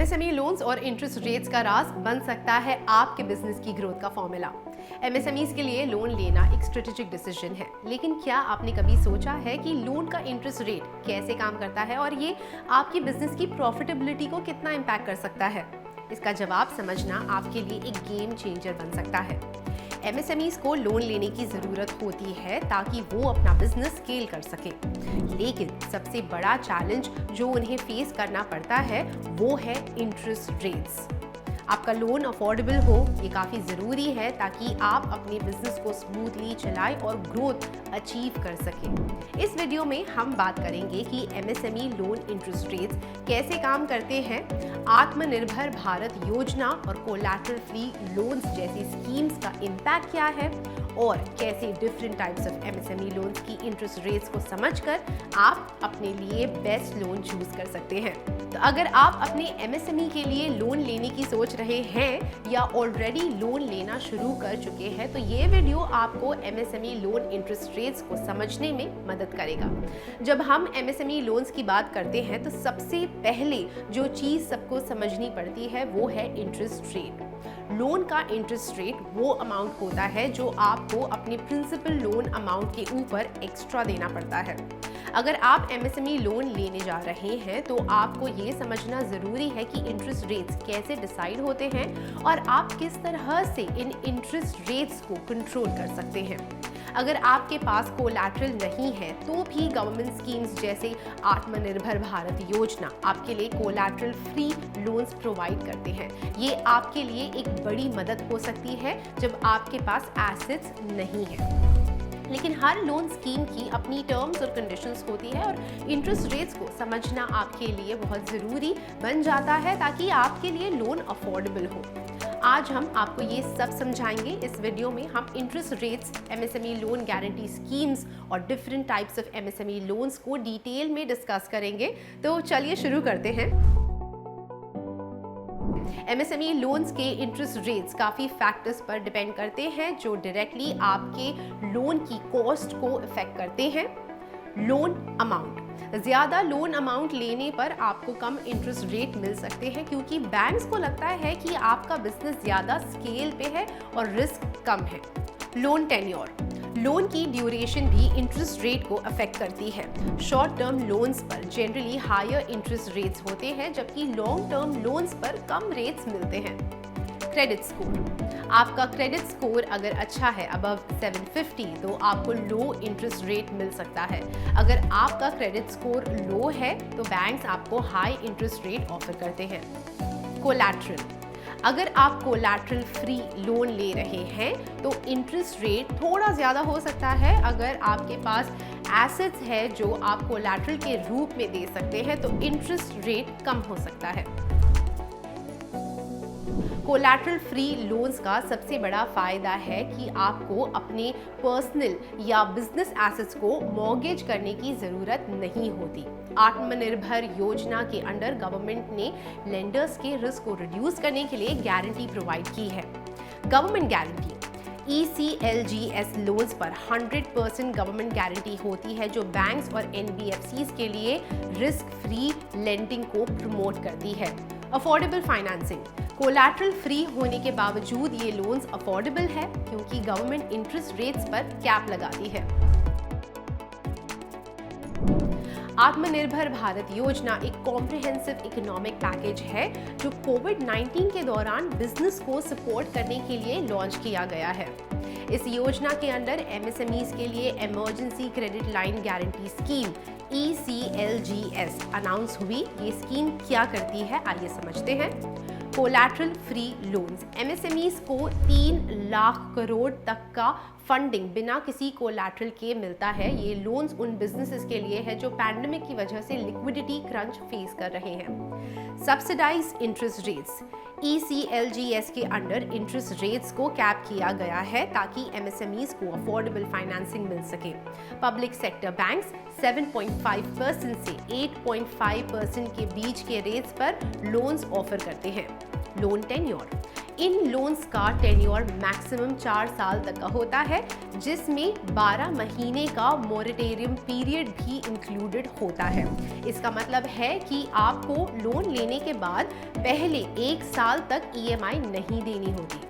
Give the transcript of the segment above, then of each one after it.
MSME loans और interest rates का राज बन सकता है आपके बिजनेस की ग्रोथ का फॉर्मूला। एमएसएमईज के लिए लोन लेना एक स्ट्रेटेजिक डिसीजन है, लेकिन क्या आपने कभी सोचा है कि लोन का इंटरेस्ट रेट कैसे काम करता है और ये आपकी बिजनेस की प्रॉफिटेबिलिटी को कितना इम्पैक्ट कर सकता है? इसका जवाब समझना आपके लिए एक गेम चेंजर बन सकता है। एमएसएमईज को लोन लेने की ज़रूरत होती है ताकि वो अपना बिजनेस स्केल कर सके, लेकिन सबसे बड़ा चैलेंज जो उन्हें फेस करना पड़ता है वो है इंटरेस्ट रेट्स। आपका लोन अफोर्डेबल हो ये काफ़ी ज़रूरी है ताकि आप अपने बिजनेस को स्मूथली चलाएं और ग्रोथ अचीव कर सकें। इस वीडियो में हम बात करेंगे कि एमएसएमई लोन इंटरेस्ट रेट्स कैसे काम करते हैं, आत्मनिर्भर भारत योजना और कोलैटरल फ्री लोन्स जैसी स्कीम्स का इम्पैक्ट क्या है और कैसे different types of MSME loans की इंटरेस्ट रेट्स को समझकर आप अपने लिए बेस्ट लोन चूज कर सकते हैं। तो अगर आप अपने एमएसएमई के लिए लोन लेने की सोच रहे हैं या ऑलरेडी लोन लेना शुरू कर चुके हैं तो ये वीडियो आपको एमएसएमई लोन इंटरेस्ट रेट्स को समझने में मदद करेगा। जब हम एमएसएमई लोन्स की बात करते हैं तो सबसे पहले जो चीज़ सबको समझनी पड़ती है वो है इंटरेस्ट रेट। लोन का इंटरेस्ट रेट वो अमाउंट होता है जो आपको अपने प्रिंसिपल लोन अमाउंट के ऊपर एक्स्ट्रा देना पड़ता है। अगर आप एमएसएमई लोन लेने जा रहे हैं तो आपको ये समझना ज़रूरी है कि इंटरेस्ट रेट्स कैसे डिसाइड होते हैं और आप किस तरह से इन इंटरेस्ट रेट्स को कंट्रोल कर सकते हैं। अगर आपके पास कोलैटरल नहीं है तो भी गवर्नमेंट स्कीम्स जैसे आत्मनिर्भर भारत योजना आपके लिए कोलैटरल फ्री लोन्स प्रोवाइड करते हैं। ये आपके लिए एक बड़ी मदद हो सकती है जब आपके पास एसेट्स नहीं है। लेकिन हर लोन स्कीम की अपनी टर्म्स और कंडीशंस होती है और इंटरेस्ट रेट्स को समझना आपके लिए बहुत ज़रूरी बन जाता है ताकि आपके लिए लोन अफोर्डेबल हो। आज हम आपको ये सब समझाएंगे। इस वीडियो में हम interest rates, MSME loan guarantee schemes और different types of MSME loans को डिटेल में डिस्कस करेंगे। तो चलिए शुरू करते हैं। एमएसएमई लोन्स के इंटरेस्ट रेट्स काफ़ी फैक्टर्स पर डिपेंड करते हैं जो डायरेक्टली आपके लोन की कॉस्ट को इफेक्ट करते हैं। लोन अमाउंट, ज़्यादा लोन अमाउंट लेने पर आपको कम इंटरेस्ट रेट मिल सकते हैं क्योंकि बैंक्स को लगता है कि आपका बिजनेस ज़्यादा स्केल पे है और रिस्क कम है। लोन टेन्योर, लोन की ड्यूरेशन भी इंटरेस्ट रेट को अफेक्ट करती है। शॉर्ट टर्म लोन्स पर जनरली हायर इंटरेस्ट रेट्स होते हैं जबकि लॉन्ग टर्म लोन्स पर कम रेट्स मिलते हैं। क्रेडिट स्कोर, आपका क्रेडिट स्कोर अगर अच्छा है अबव 750 तो आपको लो इंटरेस्ट रेट मिल सकता है। अगर आपका क्रेडिट स्कोर लो है तो बैंक्स आपको हाई इंटरेस्ट रेट ऑफर करते हैं। कोलैटरल, अगर आप कोलैटरल फ्री लोन ले रहे हैं तो इंटरेस्ट रेट थोड़ा ज़्यादा हो सकता है। अगर आपके पास एसेट्स है जो आप कोलैटरल के रूप में दे सकते हैं तो इंटरेस्ट रेट कम हो सकता है। कोलैटरल फ्री लोन्स का सबसे बड़ा फ़ायदा है कि आपको अपने पर्सनल या बिजनेस एसेट्स को मॉर्गेज करने की ज़रूरत नहीं होती। आत्मनिर्भर योजना के अंडर गवर्नमेंट ने लेंडर्स के रिस्क को रिड्यूस करने के लिए गारंटी प्रोवाइड की है। गवर्नमेंट गारंटी, ECLGS लोन्स पर 100% गवर्नमेंट गारंटी होती है जो बैंक्स और NBFCs के लिए रिस्क फ्री लेंडिंग को प्रमोट करती है। अफोर्डेबल फाइनेंसिंग, कोलैटरल फ्री होने के बावजूद ये लोन्स अफोर्डेबल है क्योंकि गवर्नमेंट इंटरेस्ट रेट्स पर कैप लगाती है। आत्मनिर्भर भारत योजना एक कॉम्प्रिहेंसिव इकोनॉमिक पैकेज है जो कोविड-19 के दौरान बिजनेस को सपोर्ट करने के लिए लॉन्च किया गया है। इस योजना के अंडर एमएसएमईज के लिए emergency credit line guarantee scheme ECLGS announce हुई। ये स्कीम क्या करती है आइए समझते हैं। कोलैटरल फ्री लोन्स, एमएसएमईज को 3 लाख करोड़ तक का फंडिंग बिना किसी कोलैटरल के मिलता है। ये लोन्स उन बिजनेसेस के लिए है जो पैंडेमिक की वजह से लिक्विडिटी क्रंच फेस कर रहे हैं। सब्सिडाइज इंटरेस्ट रेट्स, ECLGS के अंडर इंटरेस्ट रेट्स को कैप किया गया है ताकि एमएसएमईज को अफोर्डेबल फाइनेंसिंग मिल सके। पब्लिक सेक्टर बैंक्स 7.5% से 8.5% के बीच के रेट्स पर लोन्स ऑफर करते हैं। लोन टेन्योर, इन लोन्स का टेन्योर मैक्सिमम 4 साल तक का होता है, जिसमें 12 महीने का मोरेटोरियम पीरियड भी इंक्लूडेड होता है। इसका मतलब है कि आपको लोन लेने के बाद पहले 1 साल तक EMI नहीं देनी होगी।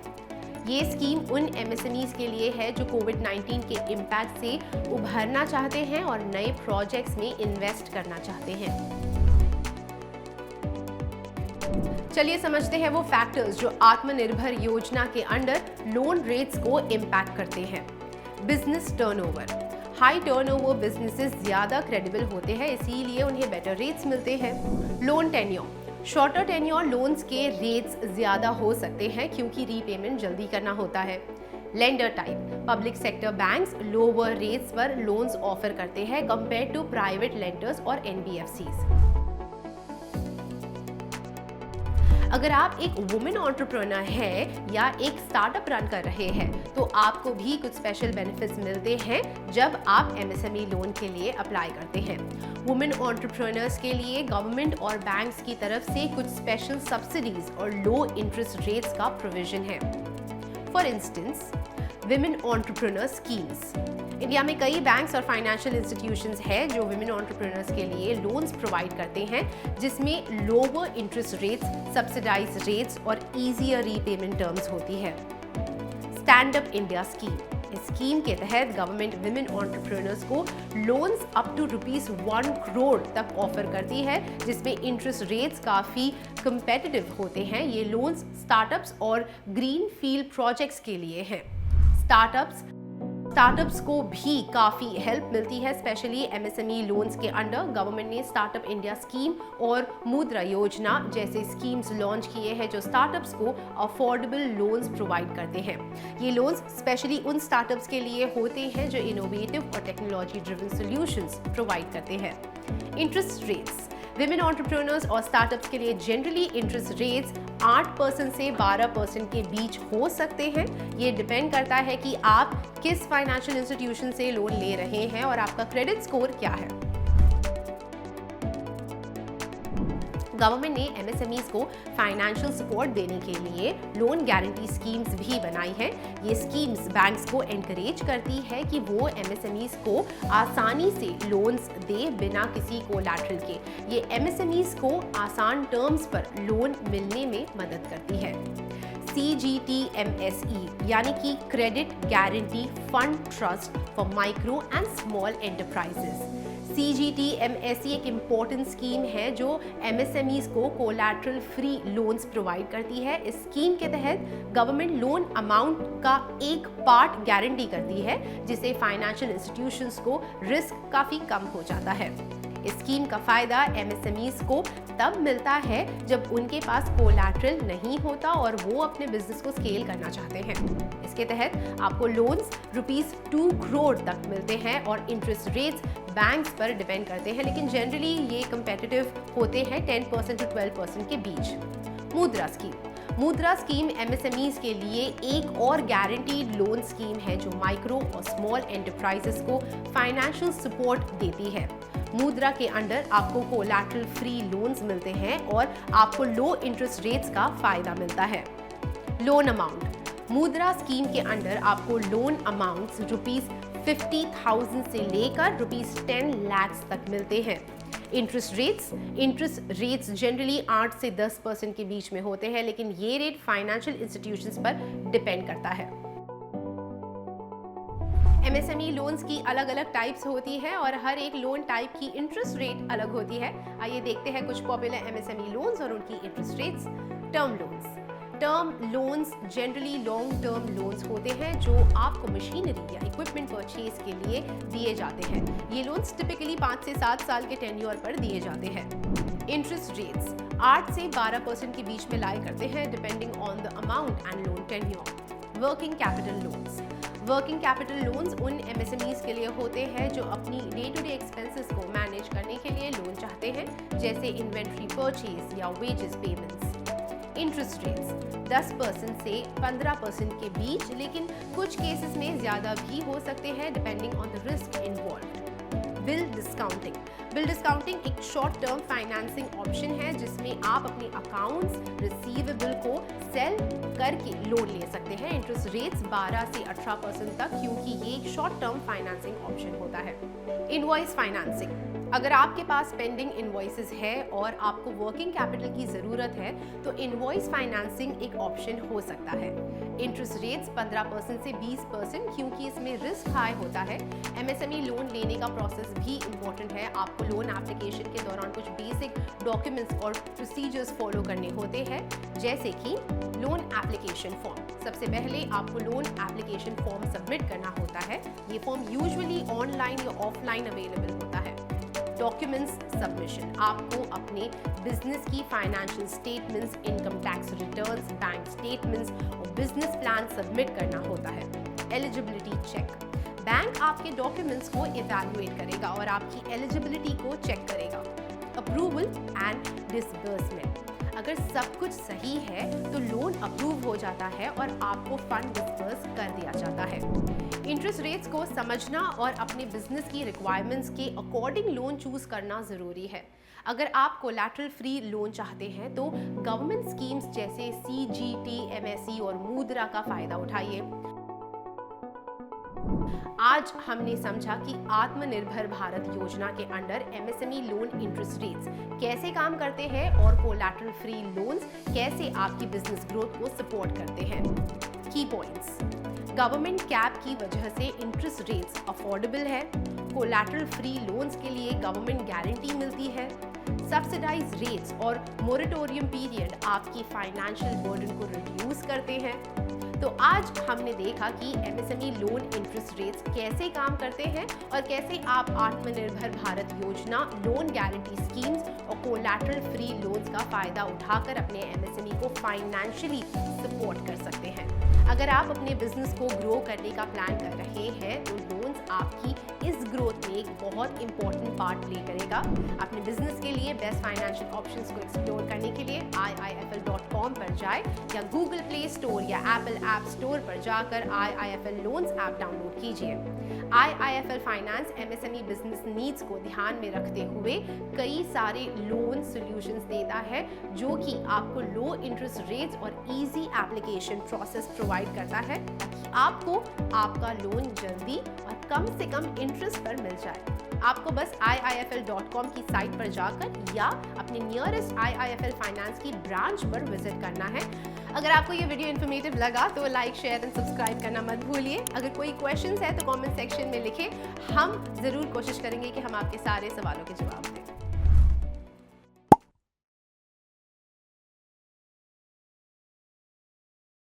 ये स्कीम उन MSMEs के लिए है जो कोविड-19 के इम्पैक्ट से उभरना चाहते हैं और नए प्रोजेक्ट्स में इन्वेस्ट करना चाहते हैं। चलिए समझते हैं वो फैक्टर्स जो आत्मनिर्भर योजना के अंडर लोन रेट्स को इम्पैक्ट करते हैं। Business turnover. High turnover businesses ज्यादा क्रेडिबल होते हैं, इसीलिए उन्हें बेटर रेट्स मिलते हैं। Loan tenure. Shorter tenure loans के रेट्स ज्यादा हो सकते हैं क्योंकि रीपेमेंट जल्दी करना होता है। Lender type. Public sector banks lower rates पर लोन्स ऑफर करते हैं कंपेयर टू प्राइवेट लेंडर्स और NBFCs। अगर आप एक वुमेन एंटरप्रेन्योर है या एक स्टार्टअप रन कर रहे हैं तो आपको भी कुछ स्पेशल बेनिफिट्स मिलते हैं जब आप MSME लोन के लिए अप्लाई करते हैं। वुमेन एंटरप्रेन्योर्स के लिए गवर्नमेंट और बैंक्स की तरफ से कुछ स्पेशल सब्सिडीज और लो इंटरेस्ट रेट्स का प्रोविजन है। For instance, women entrepreneur schemes. India में कई बैंक्स और फाइनेंशियल इंस्टीट्यूशंस हैं जो विमेन एंटरप्रेन्योर्स के लिए लोन्स प्रोवाइड करते हैं, जिसमें lower interest rates, subsidised rates और ईजियर रीपेमेंट टर्म्स होती है। Stand up India scheme. इस स्कीम के तहत गवर्नमेंट विमेन एंटरप्रेन्योर्स को लोन्स अप टू ₹1 करोड़ तक ऑफर करती है, जिसमें इंटरेस्ट रेट्स काफ़ी कंपेटिटिव होते हैं। ये लोन्स स्टार्टअप्स और ग्रीन फील्ड प्रोजेक्ट्स के लिए हैं। स्टार्टअप्स को भी काफ़ी हेल्प मिलती है, स्पेशली MSME लोन्स के अंडर। गवर्नमेंट ने स्टार्टअप इंडिया स्कीम और मुद्रा योजना जैसे स्कीम्स लॉन्च किए हैं जो स्टार्टअप्स को अफोर्डेबल लोन्स प्रोवाइड करते हैं। ये लोन्स स्पेशली उन स्टार्टअप्स के लिए होते हैं जो इनोवेटिव और टेक्नोलॉजी ड्रिवन सॉल्यूशंस प्रोवाइड करते हैं। Interest rates. विमेन एंटरप्रेन्योर्स और स्टार्टअप्स के लिए जनरली इंटरेस्ट रेट्स 8% से 12% के बीच हो सकते हैं। ये डिपेंड करता है कि आप किस फाइनेंशियल इंस्टीट्यूशन से लोन ले रहे हैं और आपका क्रेडिट स्कोर क्या है। गवर्नमेंट ने MSMEs को फाइनेंशियल सपोर्ट देने के लिए लोन गारंटी स्कीम्स भी बनाई हैं। ये स्कीम्स बैंक्स को एनकरेज करती है कि वो MSMEs को आसानी से लोन्स दे बिना किसी कोलैटरल के। ये MSMEs को आसान टर्म्स पर लोन मिलने में मदद करती है। CGTMSE यानी कि credit guarantee fund trust for micro and small enterprises. CGTMSE एक इम्पोर्टेंट स्कीम है जो MSMEs को कोलैटरल फ्री लोन्स प्रोवाइड करती है। इस स्कीम के तहत गवर्नमेंट लोन अमाउंट का एक पार्ट गारंटी करती है, जिससे फाइनेंशियल इंस्टीट्यूशंस को रिस्क काफ़ी कम हो जाता है। इस स्कीम का फायदा MSMEs को तब मिलता है जब उनके पास कोलैटरल नहीं होता और वो अपने बिजनेस को स्केल करना चाहते हैं। इसके तहत आपको लोन्स ₹2 करोड़ तक मिलते हैं और इंटरेस्ट रेट्स बैंक्स पर डिपेंड करते हैं, लेकिन जनरली ये कंपेटिटिव होते हैं 10% to 12% के बीच। मुद्रा स्कीम MSMEs के लिए एक और गारंटीड लोन स्कीम है जो माइक्रो और स्मॉल एंटरप्राइजेस को फाइनेंशियल सपोर्ट देती है। मुद्रा के अंडर आपको कोलैटरल फ्री लोन्स मिलते हैं और आपको लो इंटरेस्ट रेट्स का फायदा मिलता है। Loan amount. मुद्रा स्कीम के अंडर आपको लोन अमाउंट्स ₹50,000 से लेकर ₹10 लाख तक मिलते हैं। इंटरेस्ट रेट्स जनरली 8 से 10% के बीच में होते हैं, लेकिन ये रेट फाइनेंशियल इंस्टीट्यूशंस पर डिपेंड करता है। MSME लोन्स की अलग अलग टाइप्स होती है और हर एक लोन टाइप की इंटरेस्ट रेट अलग होती है। आइए देखते हैं कुछ पॉपुलर MSME लोन्स और उनकी interest rates. Term loans generally long term loans होते हैं जो आपको मशीनरी या इक्विपमेंट परचेज के लिए दिए जाते हैं। ये लोन्स टिपिकली 5 से 7 साल के टेन्योर पर दिए जाते हैं। इंटरेस्ट रेट्स 8 से 12% के बीच में लाई करते हैं depending on the amount and loan tenure. Working capital loans उन MSMEs के लिए होते हैं जो अपनी डे टू डे एक्सपेंसेस को मैनेज करने के लिए लोन चाहते हैं, जैसे इन्वेंट्री परचेज या वेजेस पेमेंट्स। इंटरेस्ट रेट्स 10% से 15% के बीच, लेकिन कुछ केसेस में ज़्यादा भी हो सकते हैं depending on the risk involved. Bill discounting एक शॉर्ट टर्म फाइनेंसिंग ऑप्शन है जिसमें आप अपने अकाउंट्स रिसीवेबल को सेल करके लोन ले सकते हैं। इंटरेस्ट रेट्स 12 से 18% तक, क्योंकि ये एक शॉर्ट टर्म फाइनेंसिंग ऑप्शन होता है। इनवॉइस फाइनेंसिंग, अगर आपके पास पेंडिंग इनवॉइसेस है और आपको वर्किंग कैपिटल की ज़रूरत है तो इनवॉइस फाइनेंसिंग एक ऑप्शन हो सकता है। इंटरेस्ट रेट्स 15% से 20%, क्योंकि इसमें रिस्क हाई होता है। एमएसएमई लोन लेने का प्रोसेस भी इम्पोर्टेंट है। आपको लोन एप्लीकेशन के दौरान कुछ बेसिक डॉक्यूमेंट्स और प्रोसीजर्स फॉलो करने होते हैं, जैसे कि लोन एप्लीकेशन फॉर्म। सबसे पहले आपको लोन एप्लीकेशन फॉर्म सबमिट करना होता है। ये फॉर्म यूजुअली ऑनलाइन या ऑफलाइन अवेलेबल होता है। डॉक्यूमेंट्स सबमिशन, आपको अपने बिजनेस की financial statements, income tax returns, bank statements और बिजनेस प्लान सबमिट करना होता है। एलिजिबिलिटी चेक, बैंक आपके डॉक्यूमेंट्स को इवैल्यूएट करेगा और आपकी एलिजिबिलिटी को चेक करेगा। अप्रूवल एंड डिसबर्समेंट, अगर सब कुछ सही है तो लोन अप्रूव हो जाता है और आपको फंड डिस्बर्स कर दिया जाता है। इंटरेस्ट रेट्स को समझना और अपने बिजनेस की रिक्वायरमेंट्स के अकॉर्डिंग लोन चूज करना ज़रूरी है। अगर आप कोलैटरल फ्री लोन चाहते हैं तो गवर्नमेंट स्कीम्स जैसे CGT, MSE और मुद्रा का फायदा उठाइए। आज हमने समझा कि आत्मनिर्भर भारत योजना के under MSME loan interest rates कैसे काम करते हैं और कोलैटरल फ्री लोन्स कैसे आपकी बिजनेस ग्रोथ को सपोर्ट करते हैं। की पॉइंट्स, गवर्नमेंट कैप की वजह से इंटरेस्ट रेट्स अफोर्डेबल है। कोलैटरल फ्री लोन्स के लिए गवर्नमेंट गारंटी मिलती है। सब्सिडाइज रेट्स और मोरेटोरियम पीरियड आपकी फाइनेंशियल बर्डन को रिड्यूस करते हैं। तो आज हमने देखा कि एमएसएमई लोन इंटरेस्ट रेट्स कैसे काम करते हैं और कैसे आप आत्मनिर्भर भारत योजना, लोन गारंटी स्कीम्स और कोलैटरल फ्री लोन्स का फायदा उठाकर अपने एमएसएमई को फाइनेंशियली सपोर्ट कर सकते हैं। अगर आप अपने बिजनेस को ग्रो करने का प्लान कर रहे हैं तो लोन्स आपकी इस ग्रोथ में एक बहुत इंपॉर्टेंट पार्ट प्ले करेगा। अपने बिजनेस के लिए बेस्ट फाइनेंशियल ऑप्शंस को एक्सप्लोर करने के लिए iifl.com पर जाए या गूगल प्ले स्टोर या एप्पल ऐप स्टोर पर जाकर IIFL लोन्स ऐप डाउनलोड कीजिए। IIFL finance MSME business needs को ध्यान में रखते हुए कई सारे लोन सॉल्यूशंस देता है, जो कि आपको लो इंटरेस्ट रेट्स और इजी एप्लीकेशन प्रोसेस प्रोवाइड करता है ताकि आपको आपका लोन जल्दी और कम से कम इंटरेस्ट पर मिल जाए। आपको बस iifl.com की साइट पर जाकर या अपने नियरेस्ट IIFL फाइनेंस की ब्रांच पर विजिट करना है। अगर आपको ये वीडियो इन्फॉर्मेटिव लगा तो लाइक, शेयर एंड सब्सक्राइब करना मत भूलिए। अगर कोई क्वेश्चंस है तो कमेंट सेक्शन में लिखें, हम ज़रूर कोशिश करेंगे कि हम आपके सारे सवालों के जवाब दें।